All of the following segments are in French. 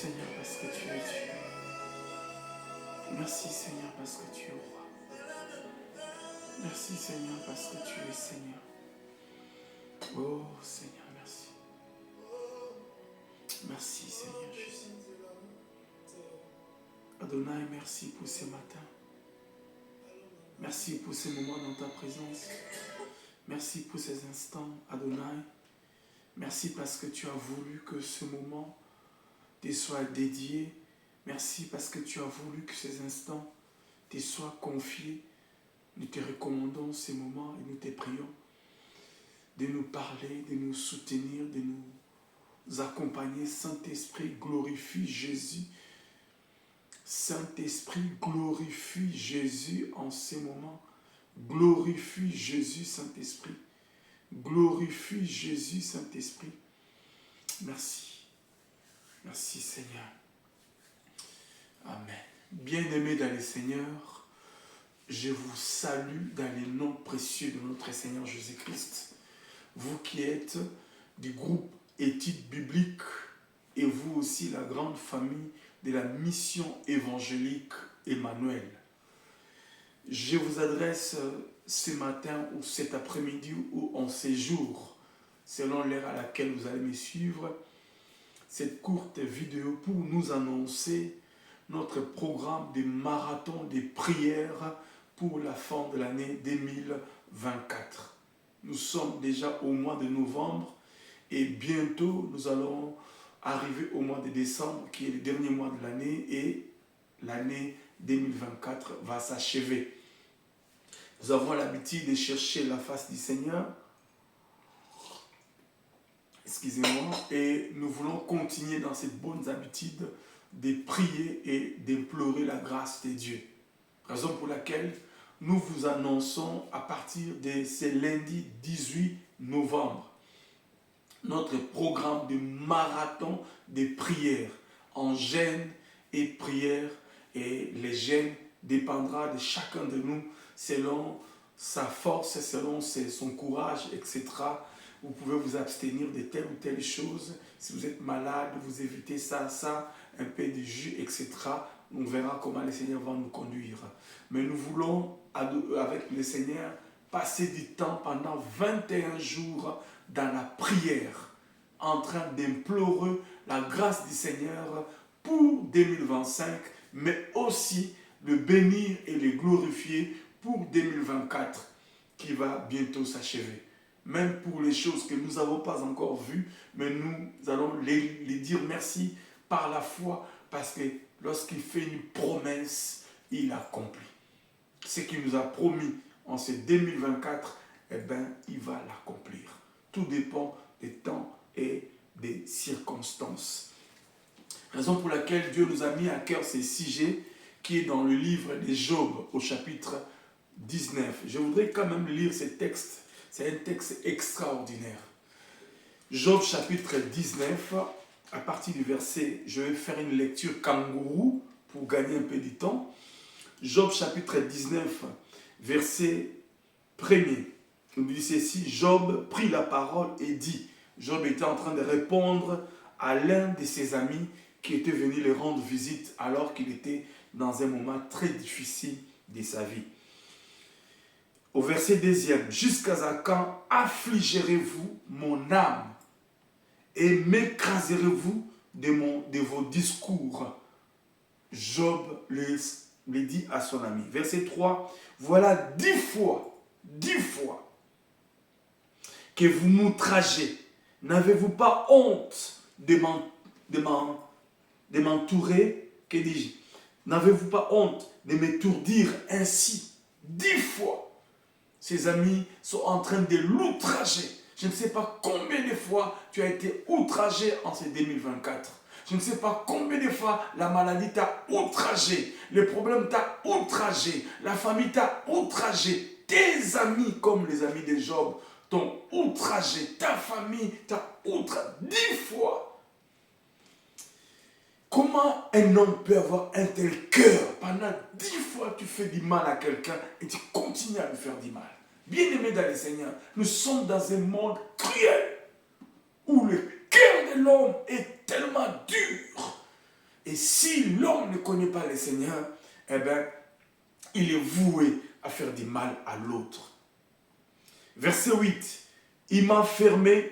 Seigneur parce que tu es Dieu. Merci Seigneur parce que tu es roi. Merci Seigneur parce que tu es Seigneur. Oh Seigneur, merci. Merci Seigneur Jésus. Adonai, merci pour ce matin. Merci pour ces moments dans ta présence. Merci pour ces instants, Adonai. Merci parce que tu as voulu que ce moment te soit dédié. Merci parce que tu as voulu que ces instants te soient confiés. Nous te recommandons ces moments et nous te prions de nous parler, de nous soutenir, de nous accompagner. Saint-Esprit, glorifie Jésus. Saint-Esprit, glorifie Jésus en ces moments. Glorifie Jésus, Saint-Esprit. Glorifie Jésus, Saint-Esprit. Merci. Merci Seigneur. Amen. Bien-aimés dans le Seigneur, je vous salue dans les noms précieux de notre Seigneur Jésus-Christ. Vous qui êtes du groupe Études bibliques et vous aussi la grande famille de la mission évangélique Emmanuel. Je vous adresse ce matin ou cet après-midi ou en séjour, selon l'heure à laquelle vous allez me suivre, cette courte vidéo pour nous annoncer notre programme de marathon des prières pour la fin de l'année 2024. Nous sommes déjà au mois de novembre et bientôt nous allons arriver au mois de décembre qui est le dernier mois de l'année et l'année 2024 va s'achever. Nous avons l'habitude de chercher la face du Seigneur. Excusez-moi. Et nous voulons continuer dans ces bonnes habitudes de prier et d'implorer la grâce de Dieu. Raison pour laquelle nous vous annonçons à partir de ce lundi 18 novembre notre programme de marathon de prières en jeûne et prière. Et les jeûnes dépendra de chacun de nous selon sa force, selon son courage, etc. Vous pouvez vous abstenir de telle ou telle chose. Si vous êtes malade, vous évitez ça, un peu de jus, etc. On verra comment le Seigneur va nous conduire. Mais nous voulons, avec le Seigneur, passer du temps pendant 21 jours dans la prière, en train d'implorer la grâce du Seigneur pour 2025, mais aussi le bénir et le glorifier pour 2024 qui va bientôt s'achever. Même pour les choses que nous n'avons pas encore vues, mais nous allons les dire merci par la foi, parce que lorsqu'il fait une promesse, il accomplit. Ce qu'il nous a promis en ce 2024, eh bien, il va l'accomplir. Tout dépend des temps et des circonstances. Raison pour laquelle Dieu nous a mis à cœur ces sujets qui est dans le livre de Job au chapitre 19. Je voudrais quand même lire ce texte. C'est un texte extraordinaire. Job chapitre 19, à partir du verset, je vais faire une lecture kangourou pour gagner un peu de temps. Job chapitre 19, verset 1er. Il dit ceci, Job prit la parole et dit, Job était en train de répondre à l'un de ses amis qui était venu le rendre visite alors qu'il était dans un moment très difficile de sa vie. Au verset 2e, jusqu'à quand affligerez-vous mon âme et m'écraserez-vous de vos discours? Job le dit à son ami. Verset 3, voilà 10 fois que vous m'outragez. N'avez-vous pas honte de m'entourer? Que dis-je? N'avez-vous pas honte de m'étourdir ainsi? 10 fois. Ses amis sont en train de l'outrager. Je ne sais pas combien de fois tu as été outragé en ce 2024. Je ne sais pas combien de fois la maladie t'a outragé. Le problème t'a outragé. La famille t'a outragé. Tes amis, comme les amis de Job, t'ont outragé. Ta famille t'a outragé 10 fois. Comment un homme peut avoir un tel cœur? Pendant 10 fois, tu fais du mal à quelqu'un et tu continues à lui faire du mal. Bien-aimés dans le Seigneur, nous sommes dans un monde cruel où le cœur de l'homme est tellement dur Et si l'homme ne connaît pas le Seigneur, eh bien, il est voué à faire du mal à l'autre. Verset 8. Il m'a fermé,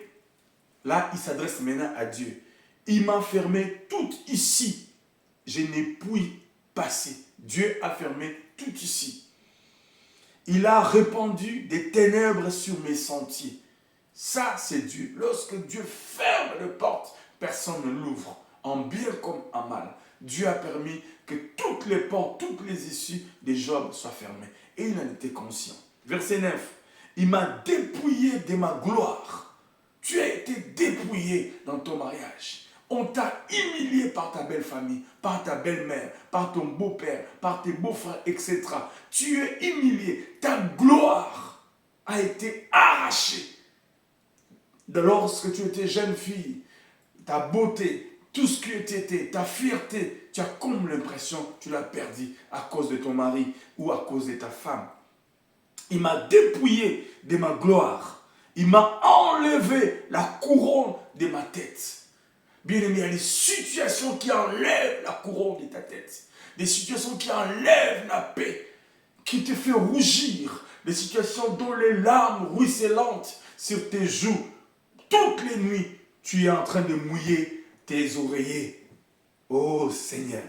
là il s'adresse maintenant à Dieu. Il m'a fermé tout ici. Je n'ai pu passer. Dieu a fermé tout ici. Il a répandu des ténèbres sur mes sentiers. Ça, c'est Dieu. Lorsque Dieu ferme les portes, personne ne l'ouvre, en bien comme en mal. Dieu a permis que toutes les portes, toutes les issues de Job soient fermées. Et il en était conscient. Verset 9. Il m'a dépouillé de ma gloire. Tu as été dépouillé dans ton mariage. On t'a humilié par ta belle famille, par ta belle-mère, par ton beau-père, par tes beaux-frères, etc. Tu es humilié. Ta gloire a été arrachée. Lorsque tu étais jeune fille, ta beauté, tout ce que tu étais, ta fierté, tu as comme l'impression que tu l'as perdu à cause de ton mari ou à cause de ta femme. Il m'a dépouillé de ma gloire. Il m'a enlevé la couronne de ma tête. Bien aimé, il y a des situations qui enlèvent la couronne de ta tête. Des situations qui enlèvent la paix, qui te fait rougir. Des situations dont les larmes ruisselantes sur tes joues. Toutes les nuits, tu es en train de mouiller tes oreillers. Oh Seigneur,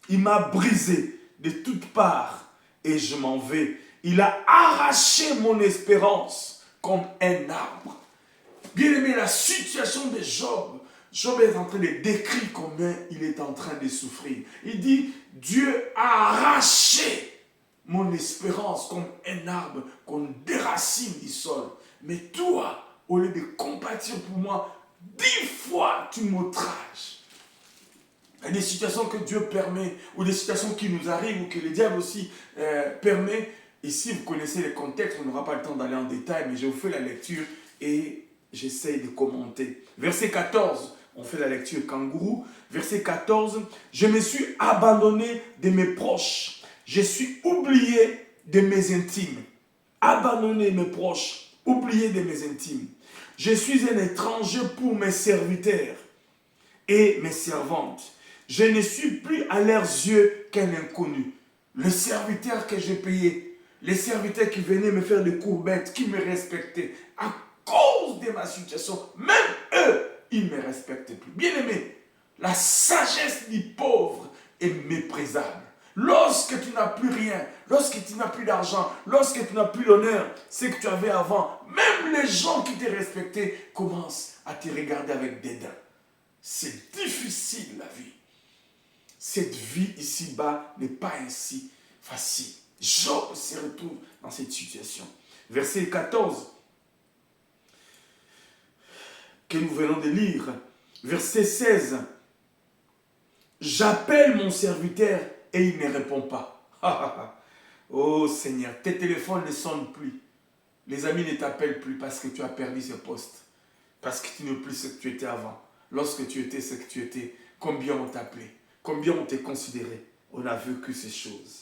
il m'a brisé de toutes parts et je m'en vais. Il a arraché mon espérance comme un arbre. Bien aimé, la situation de Job, Job est en train de décrire combien il est en train de souffrir. Il dit, Dieu a arraché mon espérance comme un arbre qu'on déracine du sol. Mais toi, au lieu de compatir pour moi, 10 fois tu m'outrages. Il y a des situations que Dieu permet, ou des situations qui nous arrivent, ou que le diable aussi permet. Ici, vous connaissez les contextes, on n'aura pas le temps d'aller en détail, mais je vous fais la lecture et j'essaye de commenter. Verset 14, on fait la lecture kangourou. Verset 14, je me suis abandonné de mes proches. Je suis oublié de mes intimes. Abandonné mes proches, oublié de mes intimes. Je suis un étranger pour mes serviteurs et mes servantes. Je ne suis plus à leurs yeux qu'un inconnu. Le serviteur que j'ai payé, les serviteurs qui venaient me faire des courbettes, qui me respectaient, à cause de ma situation, même eux, ils ne me respectaient plus. Bien aimé, la sagesse du pauvre est méprisable. Lorsque tu n'as plus rien, lorsque tu n'as plus d'argent, lorsque tu n'as plus l'honneur, ce que tu avais avant, même les gens qui te respectaient commencent à te regarder avec dédain. C'est difficile la vie. Cette vie ici-bas n'est pas ainsi facile. Job se retrouve dans cette situation. Verset 14, que nous venons de lire. Verset 16, j'appelle mon serviteur et il ne répond pas. Oh Seigneur, tes téléphones ne sonnent plus. Les amis ne t'appellent plus parce que tu as perdu ce poste. Parce que tu n'es plus ce que tu étais avant. Lorsque tu étais ce que tu étais, combien on t'appelait? Combien on t'a considéré? On a vécu ces choses.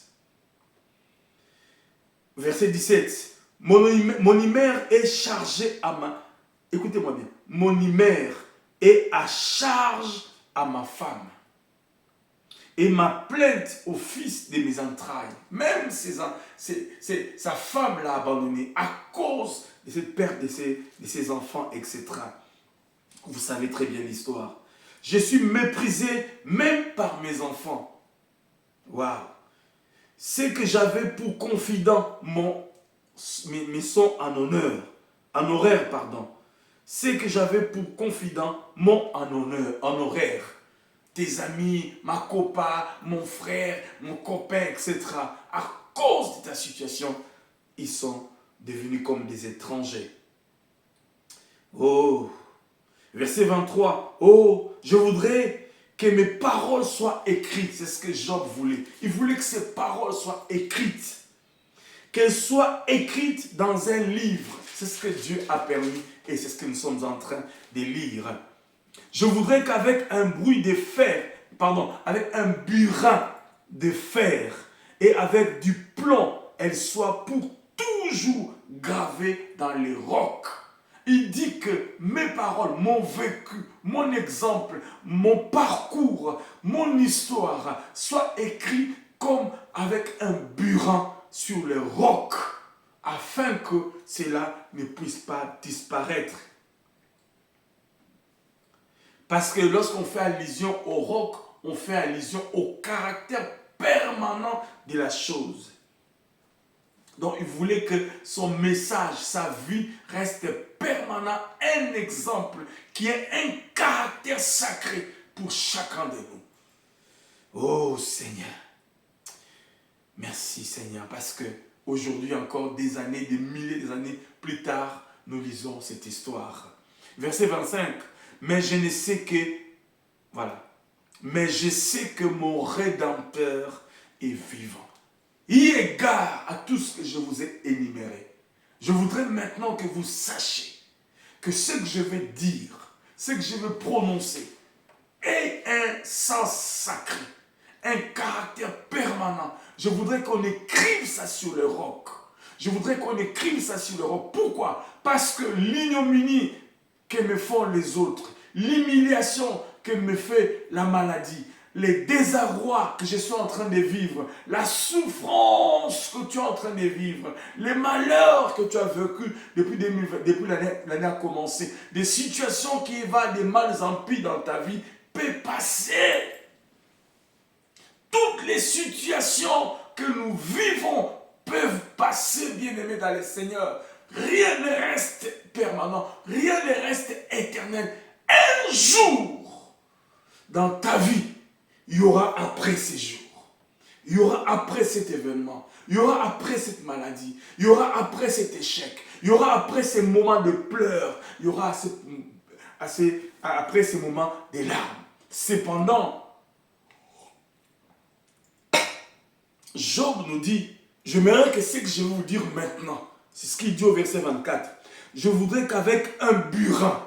Verset 17. Mon hymère est chargé à ma... Écoutez-moi bien. Mon hymère est à charge à ma femme. Et ma plainte au fils de mes entrailles. Même sa femme l'a abandonné à cause de cette perte de ses enfants, etc. Vous savez très bien l'histoire. Je suis méprisé même par mes enfants. Waouh! Ce que j'avais pour confident me sont en horaire, pardon. Ce que j'avais pour confident m'ont en horaire. Tes amis, ma copain, mon frère, mon copain, etc. À cause de ta situation, ils sont devenus comme des étrangers. Oh! Verset 23. Oh, je voudrais que mes paroles soient écrites. C'est ce que Job voulait. Il voulait que ses paroles soient écrites. Qu'elles soient écrites dans un livre. C'est ce que Dieu a permis et c'est ce que nous sommes en train de lire. Je voudrais qu'avec un bruit de fer, avec un burin de fer et avec du plomb, elles soient pour toujours gravées dans les rocs. Il dit que mes paroles, mon vécu, mon exemple, mon parcours, mon histoire soient écrits comme avec un burin sur les rocs, afin que cela ne puisse pas disparaître. Parce que lorsqu'on fait allusion au roc, on fait allusion au caractère permanent de la chose. Donc il voulait que son message, sa vie reste permanent, un exemple qui est un caractère sacré pour chacun de nous. Oh Seigneur, merci Seigneur, parce que aujourd'hui encore des années, des milliers d'années plus tard, nous lisons cette histoire. Verset 25, mais je ne sais que, voilà, mais je sais que mon Rédempteur est vivant. Eu égard à tout ce que je vous ai énuméré, je voudrais maintenant que vous sachiez que ce que je vais dire, ce que je vais prononcer, est un sens sacré, un caractère permanent. Je voudrais qu'on écrive ça sur le roc. Je voudrais qu'on écrive ça sur le roc. Pourquoi? Parce que l'ignominie que me font les autres, l'humiliation que me fait la maladie, les désarrois que je suis en train de vivre, la souffrance que tu es en train de vivre, les malheurs que tu as vécu depuis l'année a commencé, des situations qui évalent des mal en pis dans ta vie, peut passer. Toutes les situations que nous vivons peuvent passer, bien-aimés dans le Seigneur. Rien ne reste permanent, rien ne reste éternel. Un jour, dans ta vie, il y aura après ces jours. Il y aura après cet événement. Il y aura après cette maladie. Il y aura après cet échec. Il y aura après ces moments de pleurs. Il y aura après ces moments de larmes. Cependant, Job nous dit, j'aimerais que ce que je vais vous dire maintenant, c'est ce qu'il dit au verset 24. Je voudrais qu'avec un burin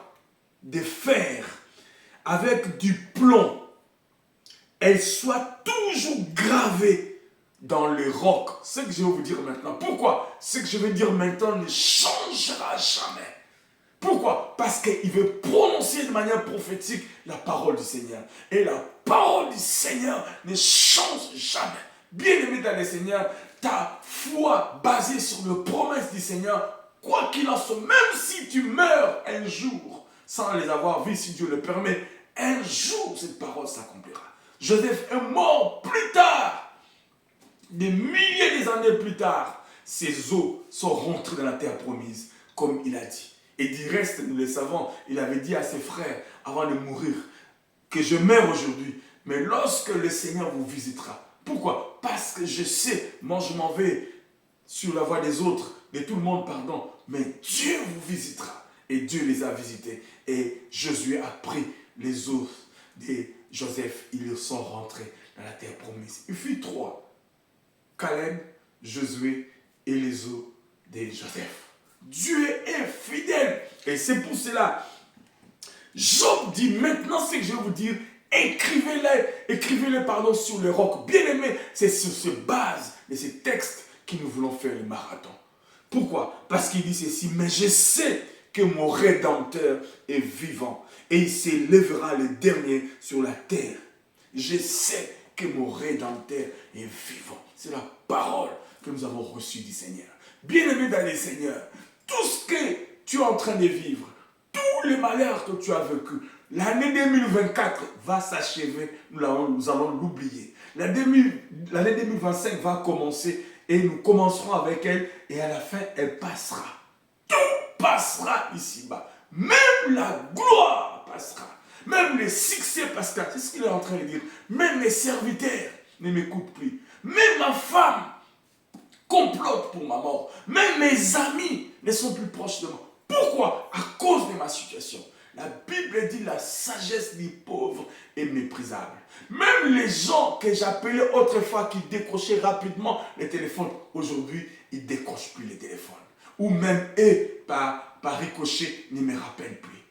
de fer, avec du plomb, elle soit toujours gravée dans le roc. Ce que je vais vous dire maintenant. Pourquoi? Ce que je vais dire maintenant ne changera jamais. Pourquoi? Parce qu'il veut prononcer de manière prophétique la parole du Seigneur. Et la parole du Seigneur ne change jamais. Bien-aimé dans le Seigneur, ta foi basée sur les promesses du Seigneur, quoi qu'il en soit, même si tu meurs un jour, sans les avoir vus, si Dieu le permet, un jour cette parole s'accomplira. Joseph est mort plus tard, des milliers d'années plus tard, ses os sont rentrés dans la terre promise, comme il a dit. Et du reste, nous le savons, il avait dit à ses frères, avant de mourir, que je meurs aujourd'hui, mais lorsque le Seigneur vous visitera. Pourquoi? Parce que je sais, moi je m'en vais sur la voie des autres, de tout le monde, pardon, mais Dieu vous visitera. Et Dieu les a visités. Et Josué a pris les os de Joseph, ils sont rentrés dans la terre promise. Il fut 3, Caleb, Josué et les os de Joseph. Dieu est fidèle. Et c'est pour cela, Job dit maintenant ce que je vais vous dire, écrivez-les pardon, sur le roc. Bien aimé, c'est sur cette base de ces textes que nous voulons faire le marathon. Pourquoi? Parce qu'il dit ceci, mais je sais que mon Rédempteur est vivant et il s'élèvera le dernier sur la terre. Je sais que mon Rédempteur est vivant. C'est la parole que nous avons reçue du Seigneur. Bien-aimé dans le Seigneur, tout ce que tu es en train de vivre, tous les malheurs que tu as vécus, l'année 2024 va s'achever, nous allons l'oublier. L'année 2025 va commencer et nous commencerons avec elle et à la fin, elle passera. Tout passera ici-bas. Même la gloire passera. Même les succès passera. C'est ce qu'il est en train de dire. Même mes serviteurs ne m'écoutent plus. Même ma femme complote pour ma mort. Même mes amis ne sont plus proches de moi. Pourquoi? À cause de ma situation. La Bible dit la sagesse des pauvres est méprisable. Même les gens que j'appelais autrefois qui décrochaient rapidement les téléphones, aujourd'hui, ils ne décrochent plus les téléphones. Ou même eux, par ricochet, ne me rappellent plus.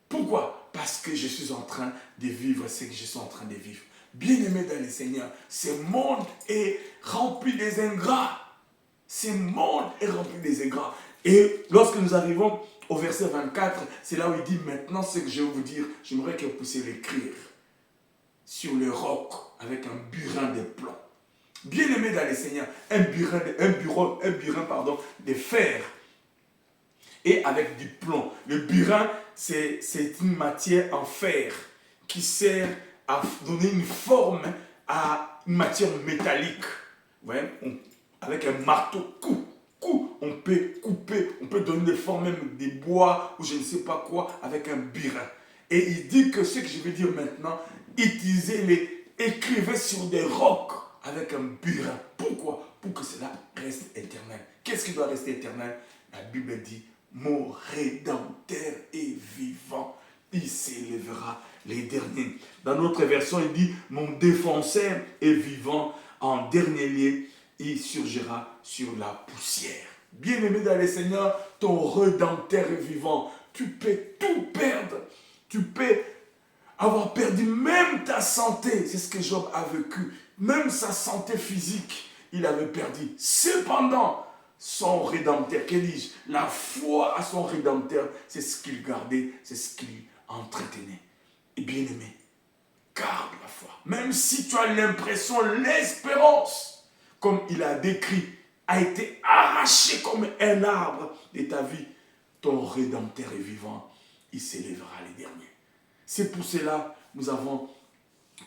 Pourquoi? Parce que je suis en train de vivre ce que je suis en train de vivre. Bien-aimé dans le Seigneur, ce monde est rempli des ingrats. Ce monde est rempli des ingrats. Et lorsque nous arrivons au verset 24, c'est là où il dit, maintenant ce que je vais vous dire, j'aimerais que vous puissiez l'écrire sur le roc avec un burin de plomb. Bien-aimé dans les Seigneurs, un burin de fer et avec du plomb. Le burin, c'est une matière en fer qui sert à donner une forme à une matière métallique. Ouais, avec un marteau, on peut couper, on peut donner des formes même des bois ou je ne sais pas quoi avec un burin. Et il dit que ce que je vais dire maintenant, écrivez sur des rocs avec un burin. Pourquoi? Pour que cela reste éternel. Qu'est-ce qui doit rester éternel? La Bible dit, mon rédempteur est vivant. Il s'élèvera les derniers. Dans notre version, il dit, mon défenseur est vivant. En dernier lieu, il surgira sur la poussière. Bien-aimé dans le Seigneur, ton rédempteur est vivant. Tu peux tout perdre. Tu peux avoir perdu même ta santé. C'est ce que Job a vécu. Même sa santé physique, il avait perdu. Cependant, son rédempteur, que dis-je, la foi à son rédempteur, c'est ce qu'il gardait, c'est ce qu'il entretenait. Et bien aimé, garde la foi. Même si tu as l'impression, l'espérance, comme il a décrit, a été arrachée comme un arbre de ta vie, ton rédempteur est vivant, il s'élèvera les derniers. C'est pour cela que nous avons,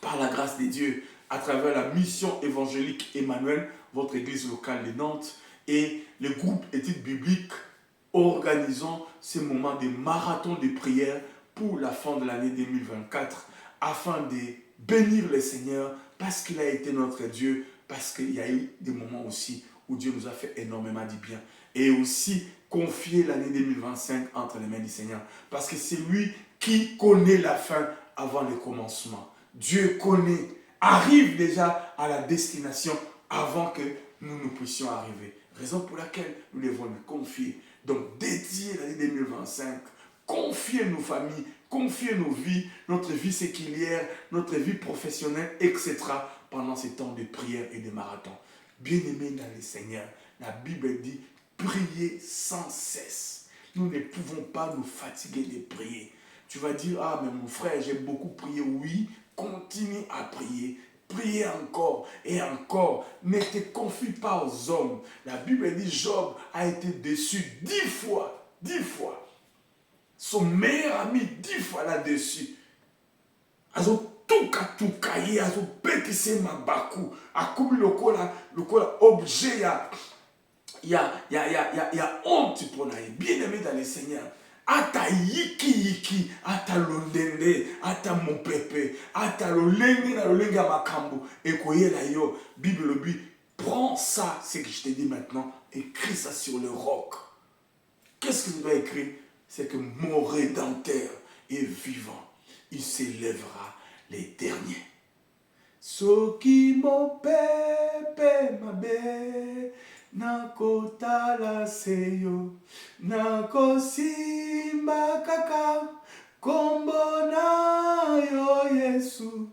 par la grâce de Dieu, à travers la mission évangélique Emmanuel, votre église locale de Nantes, et le groupe études bibliques, organisons ces moments de marathon de prière pour la fin de l'année 2024, afin de bénir le Seigneur, parce qu'il a été notre Dieu, parce qu'il y a eu des moments aussi où Dieu nous a fait énormément du bien. Et aussi confier l'année 2025 entre les mains du Seigneur, parce que c'est lui qui connaît la fin avant le commencement. Dieu connaît, arrive déjà à la destination avant que nous puissions arriver. Raison pour laquelle nous devons lui confier. Donc, dédier l'année 2025, confier nos familles, confier nos vies, notre vie séculière, notre vie professionnelle, etc. pendant ces temps de prière et de marathon. Bien-aimés dans le Seigneur, la Bible dit, priez sans cesse. Nous ne pouvons pas nous fatiguer de prier. Tu vas dire, ah mais mon frère, j'ai beaucoup prié. Oui, continue à prier. Priez encore et encore. Ne te confie pas aux hommes. La Bible dit, Job a été déçu 10 fois. 10 fois. Son meilleur ami 10 fois là-dessus. Azo tuka ye azo betise mabaku. Akumi lokola objet ya honte pour naïe. Bien-aimé dans le Seigneur. Ata yiki, ata londende, ata mon pepe, ata lolenge na lolenge ya makambo, ekoye la yo, Bible bi, prends ça, ce que je te dis maintenant, écris ça sur le roc. Qu'est-ce que tu dois écrire? C'est que mon rédempteur est vivant, il s'élèvera les derniers. Soki mo pepe mabe, nakotala seyo, nakosimba kaka, kombo na yo Yesu,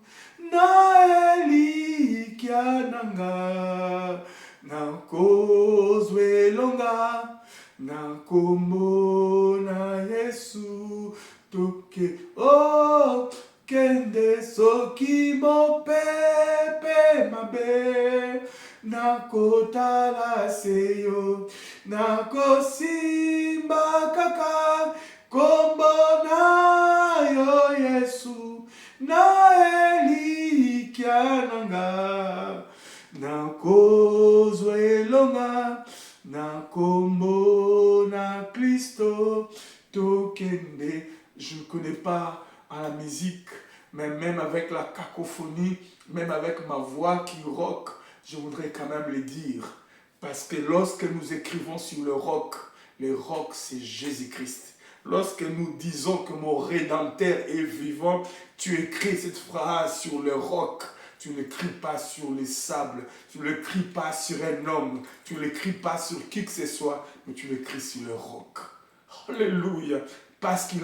na elikia nanga, nakozwe longa, na kombo na Yesu, toke oh, kende soki mo pepe mabe, nakotala seyo, nakosimba kaka, kombo na yo Yesu, na elikia nanga, nakozwe elonga, na kombo na Kristo tokende. Je ne connais pas à la musique, mais même avec la cacophonie, même avec ma voix qui rock, je voudrais quand même le dire. Parce que lorsque nous écrivons sur le roc c'est Jésus-Christ. Lorsque nous disons que mon rédempteur est vivant, tu écris cette phrase sur le roc. Tu ne l'écris pas sur les sables, tu ne l'écris pas sur un homme, tu ne l'écris pas sur qui que ce soit, mais tu l'écris sur le roc. Alléluia. Parce qu'il a